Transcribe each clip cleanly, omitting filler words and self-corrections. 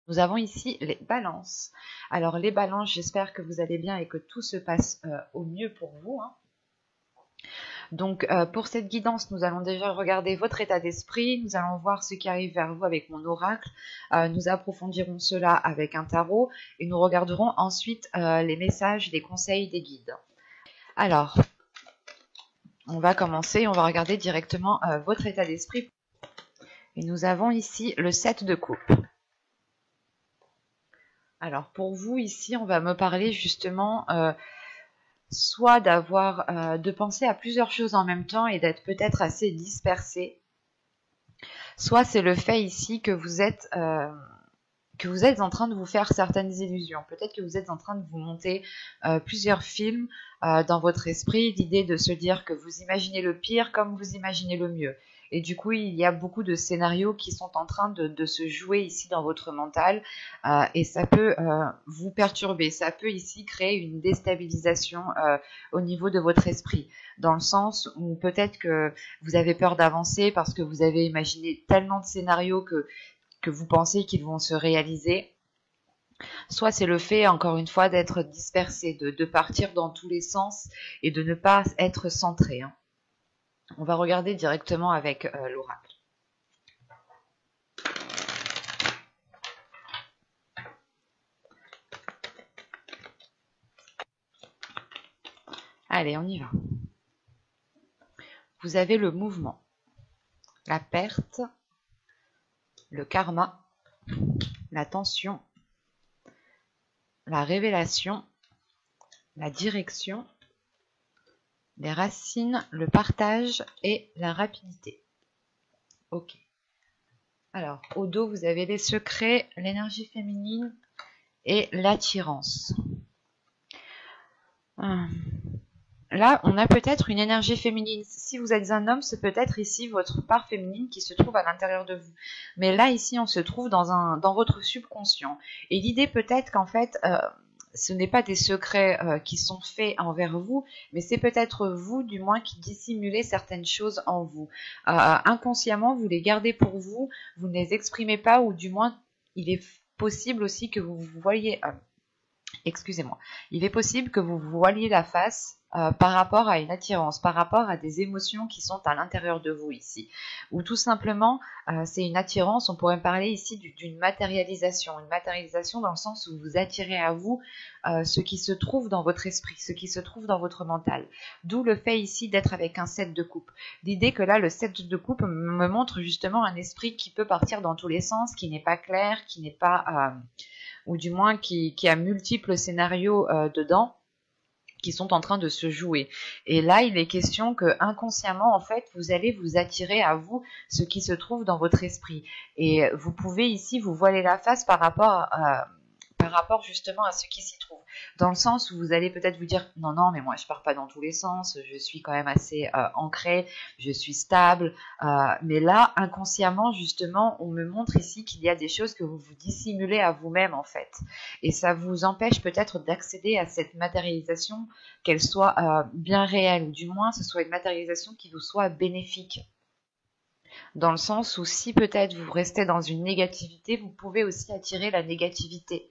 Nous avons ici les balances. Alors les balances, j'espère que vous allez bien et que tout se passe au mieux pour vous, hein. Donc pour cette guidance, nous allons déjà regarder votre état d'esprit, nous allons voir ce qui arrive vers vous avec mon oracle, nous approfondirons cela avec un tarot et nous regarderons ensuite les messages, les conseils des guides. Alors, on va commencer, on va regarder directement votre état d'esprit. Et nous avons ici le 7 de coupe. Alors pour vous ici, on va me parler justement soit de penser à plusieurs choses en même temps et d'être peut-être assez dispersé, soit c'est le fait ici que vous êtes en train de vous faire certaines illusions. Peut-être que vous êtes en train de vous monter plusieurs films dans votre esprit, l'idée de se dire que vous imaginez le pire comme vous imaginez le mieux. Et du coup, il y a beaucoup de scénarios qui sont en train de se jouer ici dans votre mental et ça peut vous perturber. Ça peut ici créer une déstabilisation au niveau de votre esprit, dans le sens où peut-être que vous avez peur d'avancer parce que vous avez imaginé tellement de scénarios que vous pensez qu'ils vont se réaliser. Soit c'est le fait, encore une fois, d'être dispersé, de partir dans tous les sens et de ne pas être centré, hein. On va regarder directement avec l'oracle. Allez, on y va. Vous avez le mouvement, la perte, le karma, la tension, la révélation, la direction, les racines, le partage et la rapidité. Ok. Alors, au dos, vous avez les secrets, l'énergie féminine et l'attirance. Là, on a peut-être une énergie féminine. Si vous êtes un homme, c'est peut-être ici votre part féminine qui se trouve à l'intérieur de vous. Mais là, ici, on se trouve dans votre subconscient. Et l'idée peut-être qu'en fait, ce n'est pas des secrets qui sont faits envers vous, mais c'est peut-être vous, du moins, qui dissimulez certaines choses en vous. Inconsciemment, vous les gardez pour vous, vous ne les exprimez pas, ou du moins, il est possible aussi que vous voyez... excusez-moi. Il est possible que vous voiliez la face par rapport à une attirance, par rapport à des émotions qui sont à l'intérieur de vous ici. Ou tout simplement, c'est une attirance, on pourrait parler ici d'une matérialisation. Une matérialisation dans le sens où vous attirez à vous ce qui se trouve dans votre esprit, ce qui se trouve dans votre mental. D'où le fait ici d'être avec un 7 de coupe. L'idée que là, le 7 de coupe me montre justement un esprit qui peut partir dans tous les sens, qui n'est pas clair, qui n'est pas... ou du moins qui a multiples scénarios dedans qui sont en train de se jouer. Et là, il est question que inconsciemment, en fait, vous allez vous attirer à vous ce qui se trouve dans votre esprit. Et vous pouvez ici vous voiler la face par rapport justement à ce qui s'y trouve. Dans le sens où vous allez peut-être vous dire non, mais moi je pars pas dans tous les sens, je suis quand même assez ancré, je suis stable. Mais là, inconsciemment, justement, on me montre ici qu'il y a des choses que vous vous dissimulez à vous-même en fait. Et ça vous empêche peut-être d'accéder à cette matérialisation, qu'elle soit bien réelle, ou du moins ce soit une matérialisation qui vous soit bénéfique. Dans le sens où si peut-être vous restez dans une négativité, vous pouvez aussi attirer la négativité.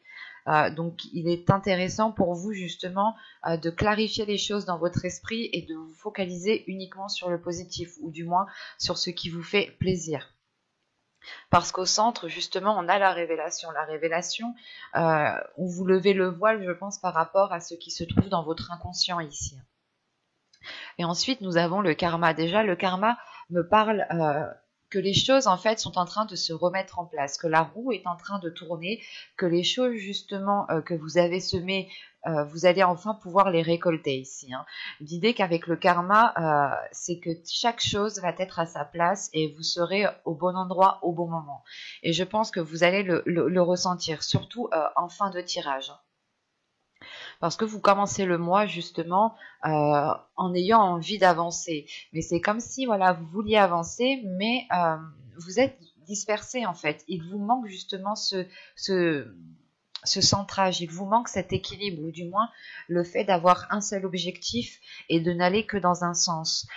Donc il est intéressant pour vous justement de clarifier les choses dans votre esprit et de vous focaliser uniquement sur le positif, ou du moins sur ce qui vous fait plaisir. Parce qu'au centre, justement, on a la révélation. La révélation, où vous levez le voile, je pense, par rapport à ce qui se trouve dans votre inconscient ici. Et ensuite, nous avons le karma. Déjà, le karma me parle que les choses, en fait, sont en train de se remettre en place, que la roue est en train de tourner, que les choses, justement, que vous avez semées, vous allez enfin pouvoir les récolter ici, hein. L'idée qu'avec le karma, c'est que chaque chose va être à sa place et vous serez au bon endroit au bon moment. Et je pense que vous allez le ressentir, surtout en fin de tirage. Parce que vous commencez le mois justement en ayant envie d'avancer. Mais c'est comme si voilà, vous vouliez avancer, mais vous êtes dispersé en fait. Il vous manque justement ce centrage, il vous manque cet équilibre, ou du moins le fait d'avoir un seul objectif et de n'aller que dans un sens.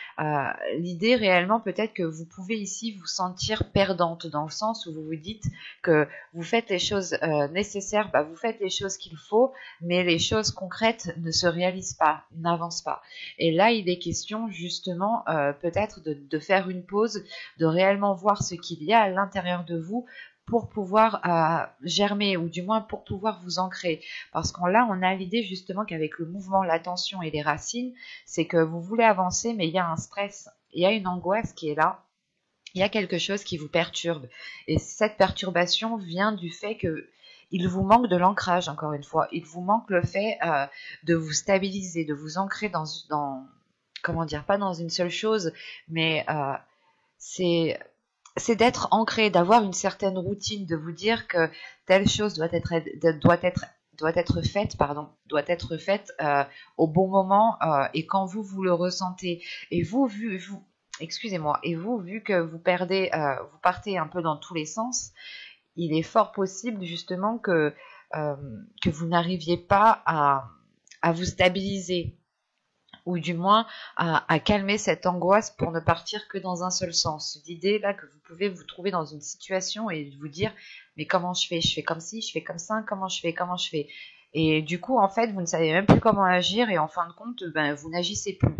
L'idée réellement peut-être que vous pouvez ici vous sentir perdante, dans le sens où vous vous dites que vous faites les choses nécessaires, vous faites les choses qu'il faut, mais les choses concrètes ne se réalisent pas, n'avancent pas. Et là, il est question justement peut-être de faire une pause, de réellement voir ce qu'il y a à l'intérieur de vous pour pouvoir germer, ou du moins pour pouvoir vous ancrer. Parce qu'on là, on a l'idée justement qu'avec le mouvement, l'attention et les racines, c'est que vous voulez avancer, mais il y a un stress, il y a une angoisse qui est là, il y a quelque chose qui vous perturbe. Et cette perturbation vient du fait que il vous manque de l'ancrage, encore une fois. Il vous manque le fait de vous stabiliser, de vous ancrer comment dire, pas dans une seule chose, mais c'est d'être ancré, d'avoir une certaine routine, de vous dire que telle chose doit être faite au bon moment et quand vous le ressentez. Et excusez-moi, et vous, vu que vous partez un peu dans tous les sens, il est fort possible justement que vous n'arriviez pas à vous stabiliser, ou du moins à calmer cette angoisse pour ne partir que dans un seul sens. L'idée là que vous pouvez vous trouver dans une situation et vous dire mais comment je fais comme ci, je fais comme ça, comment je fais, et du coup en fait vous ne savez même plus comment agir et en fin de compte vous n'agissez plus.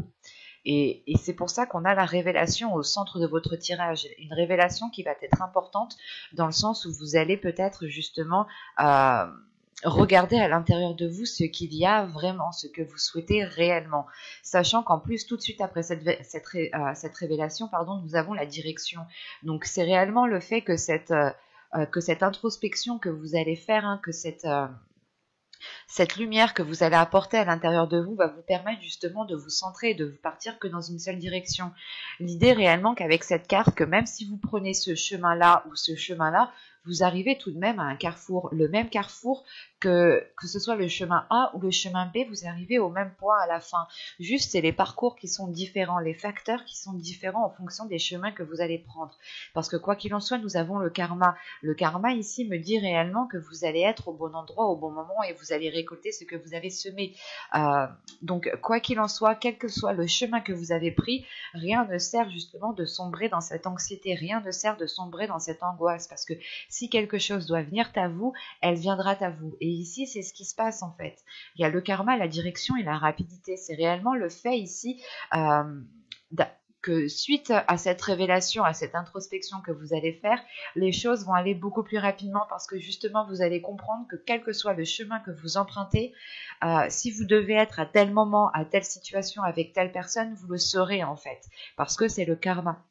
Et c'est pour ça qu'on a la révélation au centre de votre tirage, une révélation qui va être importante dans le sens où vous allez peut-être justement regardez à l'intérieur de vous ce qu'il y a vraiment, ce que vous souhaitez réellement. Sachant qu'en plus, tout de suite après cette révélation, nous avons la direction. Donc c'est réellement le fait que cette introspection que vous allez faire, que cette lumière que vous allez apporter à l'intérieur de vous va vous permettre justement de vous centrer et de vous partir que dans une seule direction. L'idée réellement qu'avec cette carte, que même si vous prenez ce chemin-là ou ce chemin-là, vous arrivez tout de même à un carrefour, le même carrefour que ce soit le chemin A ou le chemin B, vous arrivez au même point à la fin. Juste, c'est les parcours qui sont différents, les facteurs qui sont différents en fonction des chemins que vous allez prendre. Parce que quoi qu'il en soit, nous avons le karma. Le karma ici me dit réellement que vous allez être au bon endroit au bon moment et vous allez récolter ce que vous avez semé. Donc, quoi qu'il en soit, quel que soit le chemin que vous avez pris, rien ne sert justement de sombrer dans cette anxiété, rien ne sert de sombrer dans cette angoisse, parce que si quelque chose doit venir à vous, elle viendra à vous. Et ici, c'est ce qui se passe en fait. Il y a le karma, la direction et la rapidité. C'est réellement le fait ici que suite à cette révélation, à cette introspection que vous allez faire, les choses vont aller beaucoup plus rapidement parce que justement, vous allez comprendre que quel que soit le chemin que vous empruntez, si vous devez être à tel moment, à telle situation, avec telle personne, vous le saurez en fait, parce que c'est le karma.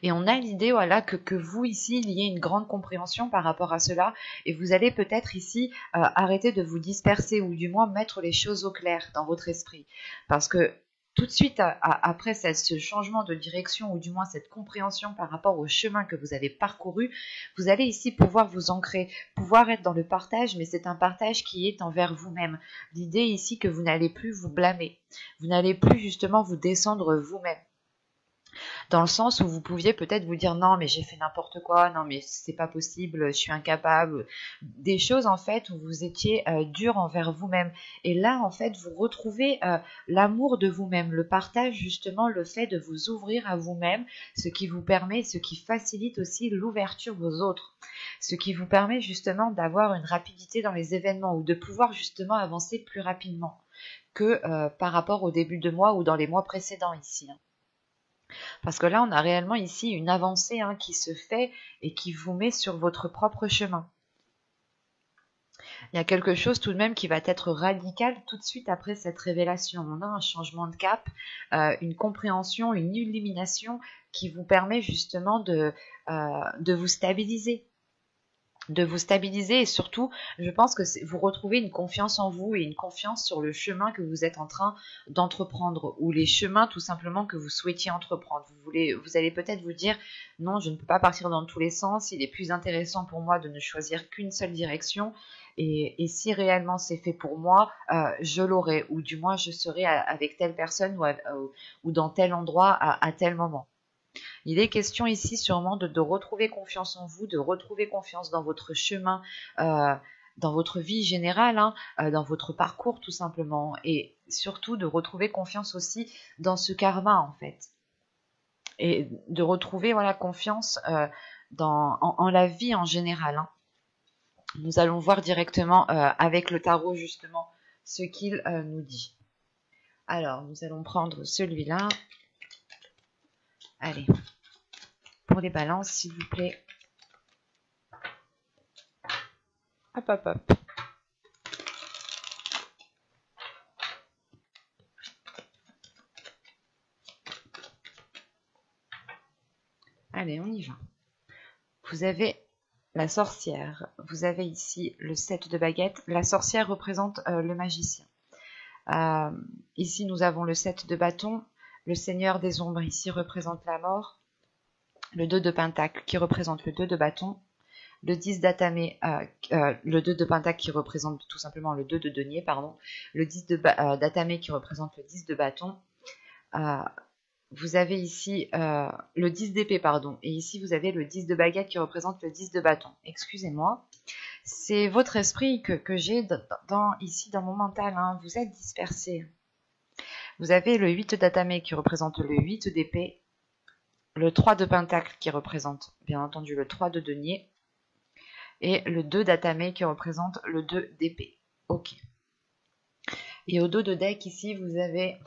Et on a l'idée que vous ici, il y ait une grande compréhension par rapport à cela, et vous allez peut-être ici arrêter de vous disperser, ou du moins mettre les choses au clair dans votre esprit. Parce que tout de suite après ce changement de direction, ou du moins cette compréhension par rapport au chemin que vous avez parcouru, vous allez ici pouvoir vous ancrer, pouvoir être dans le partage, mais c'est un partage qui est envers vous-même. L'idée ici que vous n'allez plus vous blâmer, vous n'allez plus justement vous descendre vous-même. Dans le sens où vous pouviez peut-être vous dire non mais j'ai fait n'importe quoi, non mais c'est pas possible, je suis incapable, des choses en fait où vous étiez dur envers vous-même, et là en fait vous retrouvez l'amour de vous-même, le partage, justement le fait de vous ouvrir à vous-même, ce qui vous permet, ce qui facilite aussi l'ouverture aux autres, ce qui vous permet justement d'avoir une rapidité dans les événements, ou de pouvoir justement avancer plus rapidement que par rapport au début de mois ou dans les mois précédents ici. Parce que là, on a réellement ici une avancée qui se fait et qui vous met sur votre propre chemin. Il y a quelque chose tout de même qui va être radical tout de suite après cette révélation. On a un changement de cap, une compréhension, une illumination qui vous permet justement de vous stabiliser. Et surtout, je pense que vous retrouvez une confiance en vous et une confiance sur le chemin que vous êtes en train d'entreprendre, ou les chemins tout simplement que vous souhaitiez entreprendre. Vous allez peut-être vous dire non, je ne peux pas partir dans tous les sens, il est plus intéressant pour moi de ne choisir qu'une seule direction, et si réellement c'est fait pour moi, je l'aurai, ou du moins je serai avec telle personne ou dans tel endroit à tel moment. Il est question ici sûrement de retrouver confiance en vous, de retrouver confiance dans votre chemin, dans votre vie générale, hein, dans votre parcours tout simplement, et surtout de retrouver confiance aussi dans ce karma en fait, et de retrouver voilà confiance en la vie en général. Hein. Nous allons voir directement avec le tarot justement ce qu'il nous dit. Alors, nous allons prendre celui-là. Allez, pour les balances, s'il vous plaît. Hop, hop, hop. Allez, on y va. Vous avez la sorcière. Vous avez ici le 7 de baguettes. La sorcière représente le magicien. Ici, nous avons le 7 de bâton. Le seigneur des ombres ici représente la mort. Le 2 de pentacle qui représente le 2 de bâton. Le 10 d'atamé, le 2 de pentacle qui représente tout simplement le 2 de denier, pardon. Le 10 d'atamé qui représente le 10 de bâton. Vous avez ici le 10 d'épée, pardon. Et ici, vous avez le 10 de baguette qui représente le 10 de bâton. Excusez-moi. C'est votre esprit que j'ai ici dans mon mental. Hein. Vous êtes dispersés. Vous avez le 8 d'atamé qui représente le 8 d'épée. Le 3 de pentacle qui représente, bien entendu, le 3 de denier. Et le 2 d'atamé qui représente le 2 d'épée. Ok. Et au dos de deck, ici, vous avez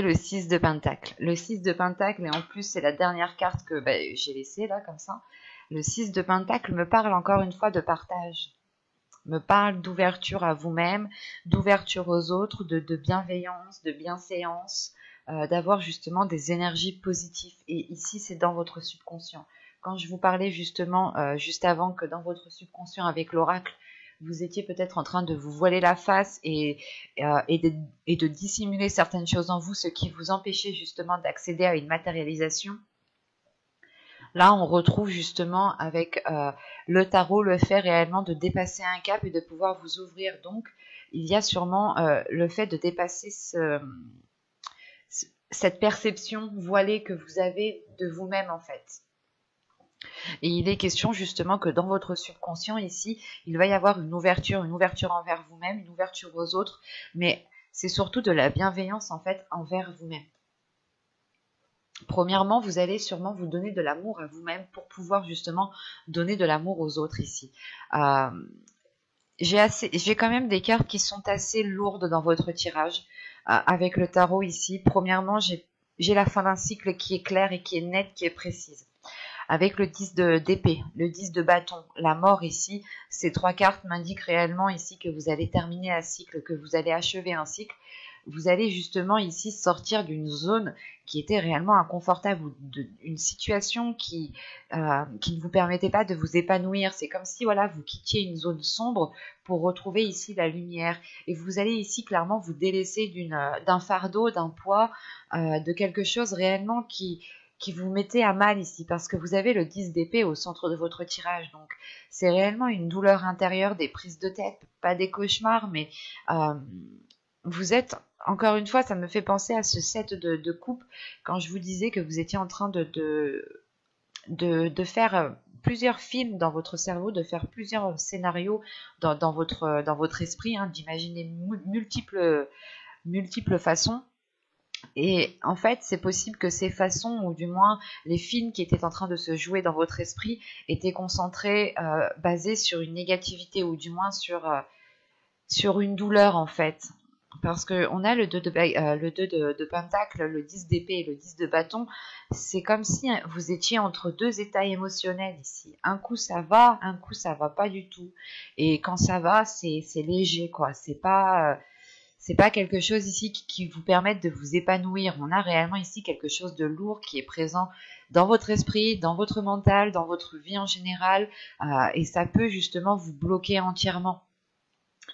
le 6 de pentacle. Le 6 de pentacle, et en plus, c'est la dernière carte que j'ai laissée, là, comme ça. Le 6 de pentacle me parle encore une fois de partage. Me parle d'ouverture à vous-même, d'ouverture aux autres, de bienveillance, de bienséance, d'avoir justement des énergies positives. Et ici, c'est dans votre subconscient. Quand je vous parlais justement, juste avant, que dans votre subconscient, avec l'oracle, vous étiez peut-être en train de vous voiler la face et de dissimuler certaines choses en vous, ce qui vous empêchait justement d'accéder à une matérialisation. Là, on retrouve justement avec le tarot le fait réellement de dépasser un cap et de pouvoir vous ouvrir. Donc, il y a sûrement le fait de dépasser cette perception voilée que vous avez de vous-même en fait. Et il est question justement que dans votre subconscient ici, il va y avoir une ouverture envers vous-même, une ouverture aux autres, mais c'est surtout de la bienveillance en fait envers vous-même. Premièrement, vous allez sûrement vous donner de l'amour à vous-même pour pouvoir justement donner de l'amour aux autres ici. J'ai quand même des cartes qui sont assez lourdes dans votre tirage avec le tarot ici. Premièrement, j'ai la fin d'un cycle qui est claire et qui est nette, qui est précise. Avec le 10 d'épée, le 10 de bâton, la mort ici, ces trois cartes m'indiquent réellement ici que vous allez terminer un cycle, que vous allez achever un cycle. Vous allez justement ici sortir d'une zone qui était réellement inconfortable, ou d'une situation qui ne vous permettait pas de vous épanouir. C'est comme si voilà, vous quittiez une zone sombre pour retrouver ici la lumière. Et vous allez ici clairement vous délaisser d'un fardeau, d'un poids, de quelque chose réellement qui vous mettait à mal ici, parce que vous avez le 10 d'épée au centre de votre tirage. Donc c'est réellement une douleur intérieure, des prises de tête, pas des cauchemars, mais vous êtes, encore une fois, ça me fait penser à ce set de coupe, quand je vous disais que vous étiez en train de faire plusieurs films dans votre cerveau, de faire plusieurs scénarios dans votre esprit, hein, d'imaginer multiples façons. Et en fait, c'est possible que ces façons, ou du moins les films qui étaient en train de se jouer dans votre esprit, étaient concentrés, basés sur une négativité, ou du moins sur une douleur en fait. Parce qu'on a le 2 de pentacle, le 10 d'épée et le 10 de bâton. C'est comme si vous étiez entre deux états émotionnels ici. Un coup ça va, un coup ça va pas du tout. Et quand ça va, c'est léger quoi. C'est pas quelque chose ici qui vous permette de vous épanouir. On a réellement ici quelque chose de lourd qui est présent dans votre esprit, dans votre mental, dans votre vie en général. Et ça peut justement vous bloquer entièrement.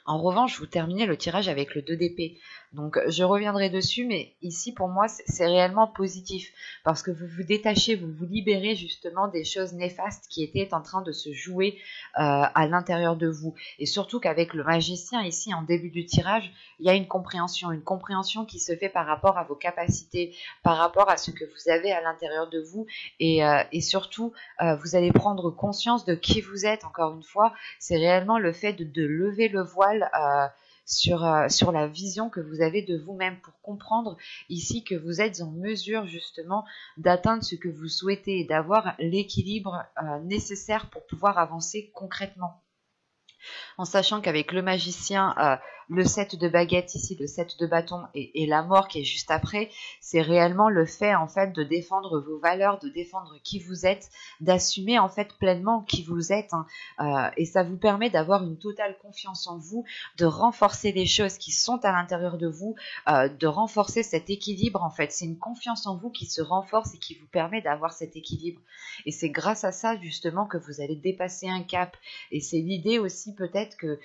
En revanche, vous terminez le tirage avec le 2 d'épée. Donc, je reviendrai dessus, mais ici, pour moi, c'est réellement positif. Parce que vous vous détachez, vous vous libérez justement des choses néfastes qui étaient en train de se jouer à l'intérieur de vous. Et surtout qu'avec le magicien, ici, en début du tirage, il y a une compréhension qui se fait par rapport à vos capacités, par rapport à ce que vous avez à l'intérieur de vous. Et surtout, vous allez prendre conscience de qui vous êtes, encore une fois. C'est réellement le fait de lever le voile sur la vision que vous avez de vous-même pour comprendre ici que vous êtes en mesure justement d'atteindre ce que vous souhaitez et d'avoir l'équilibre nécessaire pour pouvoir avancer concrètement. En sachant qu'avec le magicien, le 7 de baguette ici, le 7 de bâton et la mort qui est juste après, c'est réellement le fait en fait de défendre vos valeurs, de défendre qui vous êtes, d'assumer en fait pleinement qui vous êtes, et ça vous permet d'avoir une totale confiance en vous, de renforcer les choses qui sont à l'intérieur de vous, de renforcer cet équilibre en fait. C'est une confiance en vous qui se renforce et qui vous permet d'avoir cet équilibre. Et c'est grâce à ça justement que vous allez dépasser un cap. Et c'est l'idée aussi peut-être que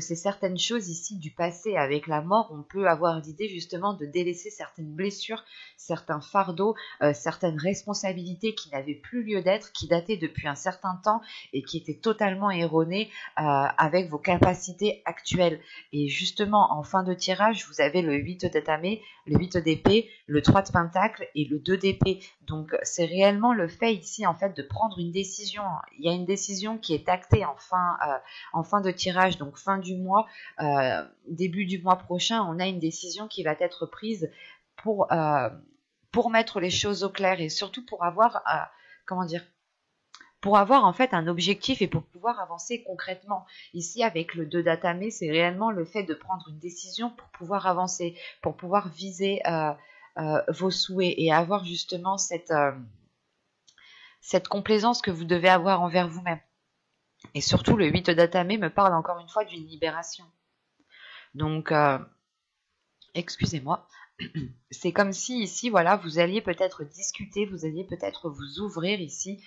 c'est certaines choses ici du passé. Avec la mort, on peut avoir l'idée justement de délaisser certaines blessures, certains fardeaux, certaines responsabilités qui n'avaient plus lieu d'être, qui dataient depuis un certain temps et qui étaient totalement erronées avec vos capacités actuelles. Et justement, en fin de tirage, vous avez le 8 d'atamé, le 8 d'épée, le 3 de pentacle et le 2 d'épée. Donc, c'est réellement le fait ici, en fait, de prendre une décision. Il y a une décision qui est actée en fin de tirage, donc fin du mois, début du mois prochain, on a une décision qui va être prise pour mettre les choses au clair et surtout pour avoir, pour avoir en fait un objectif et pour pouvoir avancer concrètement. Ici, avec le 2 d'atamé, c'est réellement le fait de prendre une décision pour pouvoir avancer, pour pouvoir viser vos souhaits et avoir justement cette complaisance que vous devez avoir envers vous-même. Et surtout, le 8 d'atamé me parle encore une fois d'une libération. Donc, excusez-moi, c'est comme si ici, voilà, vous alliez peut-être discuter, vous alliez peut-être vous ouvrir ici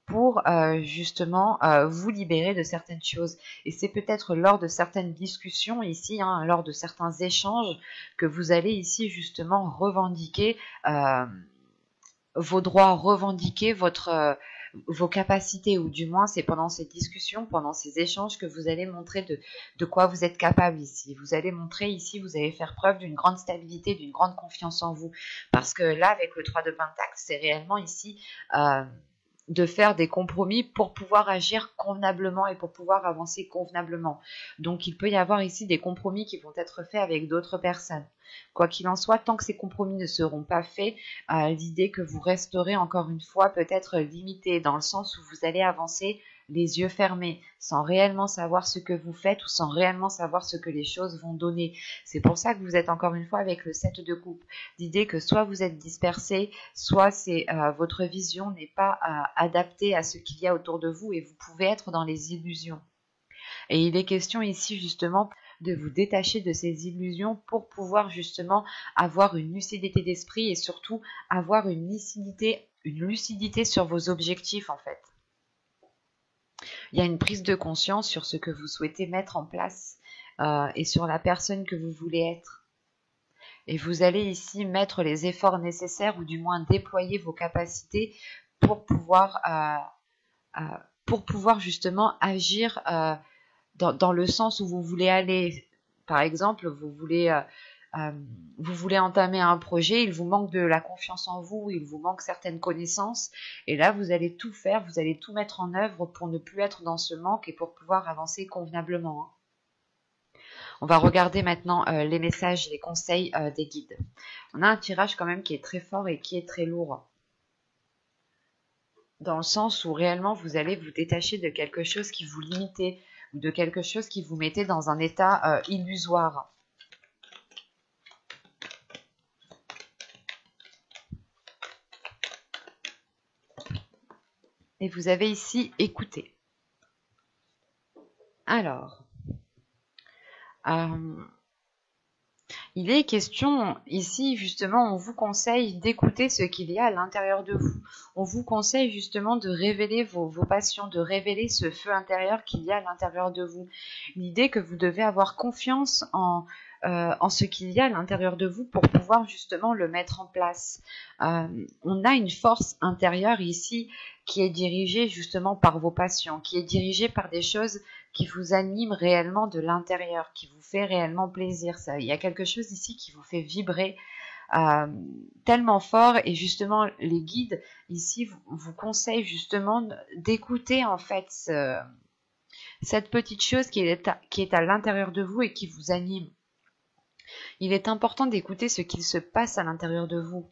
pour justement vous libérer de certaines choses. Et c'est peut-être lors de certaines discussions ici, lors de certains échanges, que vous allez ici justement revendiquer vos droits, revendiquer vos capacités, ou du moins c'est pendant ces discussions, pendant ces échanges que vous allez montrer de quoi vous êtes capable ici. Vous allez montrer ici, vous allez faire preuve d'une grande stabilité, d'une grande confiance en vous. Parce que là, avec le 3 de pentacle, c'est réellement ici de faire des compromis pour pouvoir agir convenablement et pour pouvoir avancer convenablement. Donc il peut y avoir ici des compromis qui vont être faits avec d'autres personnes. Quoi qu'il en soit, tant que ces compromis ne seront pas faits, l'idée que vous resterez encore une fois peut-être limité dans le sens où vous allez avancer les yeux fermés, sans réellement savoir ce que vous faites ou sans réellement savoir ce que les choses vont donner. C'est pour ça que vous êtes encore une fois avec le 7 de coupe. L'idée que soit vous êtes dispersé, soit c'est votre vision n'est pas adaptée à ce qu'il y a autour de vous et vous pouvez être dans les illusions. Et il est question ici justement de vous détacher de ces illusions pour pouvoir justement avoir une lucidité d'esprit et surtout avoir une lucidité sur vos objectifs en fait. Il y a une prise de conscience sur ce que vous souhaitez mettre en place et sur la personne que vous voulez être. Et vous allez ici mettre les efforts nécessaires ou du moins déployer vos capacités pour pouvoir justement agir dans le sens où vous voulez aller. Par exemple, vous voulez entamer un projet, il vous manque de la confiance en vous, il vous manque certaines connaissances, et là vous allez tout faire, vous allez tout mettre en œuvre pour ne plus être dans ce manque et pour pouvoir avancer convenablement. On va regarder maintenant les messages, les conseils des guides. On a un tirage quand même qui est très fort et qui est très lourd. Dans le sens où réellement vous allez vous détacher de quelque chose qui vous limitait, ou de quelque chose qui vous mettait dans un état illusoire. Et vous avez ici écouté. Alors, Il est question ici, justement, on vous conseille d'écouter ce qu'il y a à l'intérieur de vous. On vous conseille justement de révéler vos passions, de révéler ce feu intérieur qu'il y a à l'intérieur de vous. L'idée que vous devez avoir confiance en ce qu'il y a à l'intérieur de vous pour pouvoir justement le mettre en place. On a une force intérieure ici qui est dirigée justement par vos passions, qui est dirigée par des choses qui vous anime réellement de l'intérieur, qui vous fait réellement plaisir. Ça, il y a quelque chose ici qui vous fait vibrer euh, tellement fort, et justement les guides ici vous conseillent justement d'écouter en fait cette petite chose qui est à l'intérieur de vous et qui vous anime. Il est important d'écouter ce qu'il se passe à l'intérieur de vous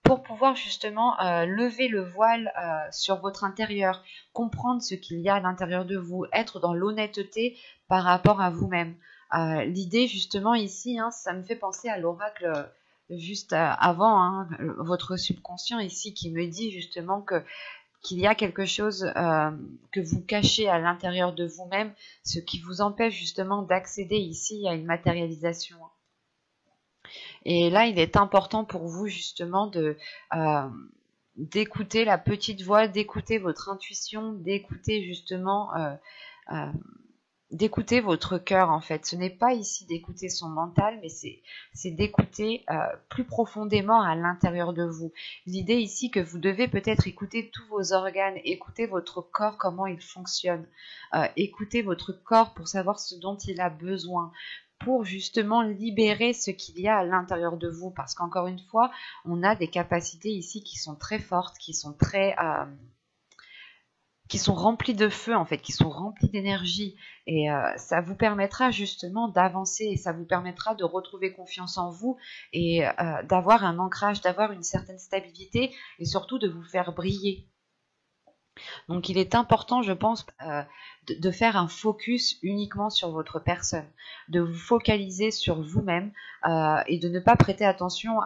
pour pouvoir justement lever le voile sur votre intérieur, comprendre ce qu'il y a à l'intérieur de vous, être dans l'honnêteté par rapport à vous-même. L'idée justement ici, hein, ça me fait penser à l'oracle juste avant, hein, votre subconscient ici qui me dit justement qu'il y a quelque chose que vous cachez à l'intérieur de vous-même, ce qui vous empêche justement d'accéder ici à une matérialisation. Et là, il est important pour vous justement d'écouter la petite voix, d'écouter votre intuition, d'écouter justement, d'écouter votre cœur en fait. Ce n'est pas ici d'écouter son mental, mais c'est d'écouter plus profondément à l'intérieur de vous. L'idée ici que vous devez peut-être écouter tous vos organes, écouter votre corps, comment il fonctionne, écouter votre corps pour savoir ce dont il a besoin, pour justement libérer ce qu'il y a à l'intérieur de vous. Parce qu'encore une fois, on a des capacités ici qui sont très fortes, qui sont remplies de feu en fait, qui sont remplies d'énergie. Et ça vous permettra justement d'avancer, et ça vous permettra de retrouver confiance en vous, et d'avoir un ancrage, d'avoir une certaine stabilité, et surtout de vous faire briller. Donc il est important, je pense, de faire un focus uniquement sur votre personne, de vous focaliser sur vous-même, et de ne pas prêter attention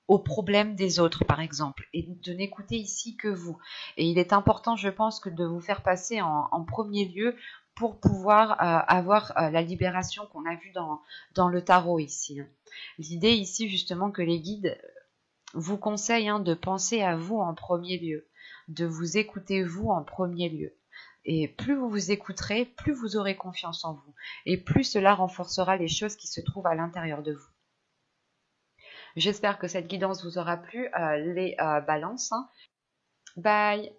aux problèmes des autres, par exemple, et de n'écouter ici que vous. Et il est important, je pense, de vous faire passer en premier lieu pour pouvoir avoir la libération qu'on a vue dans le tarot ici. L'idée ici, justement, que les guides vous conseillent de penser à vous en premier lieu, de vous écouter vous en premier lieu. Et plus vous vous écouterez, plus vous aurez confiance en vous, et plus cela renforcera les choses qui se trouvent à l'intérieur de vous. J'espère que cette guidance vous aura plu, les balances. Bye!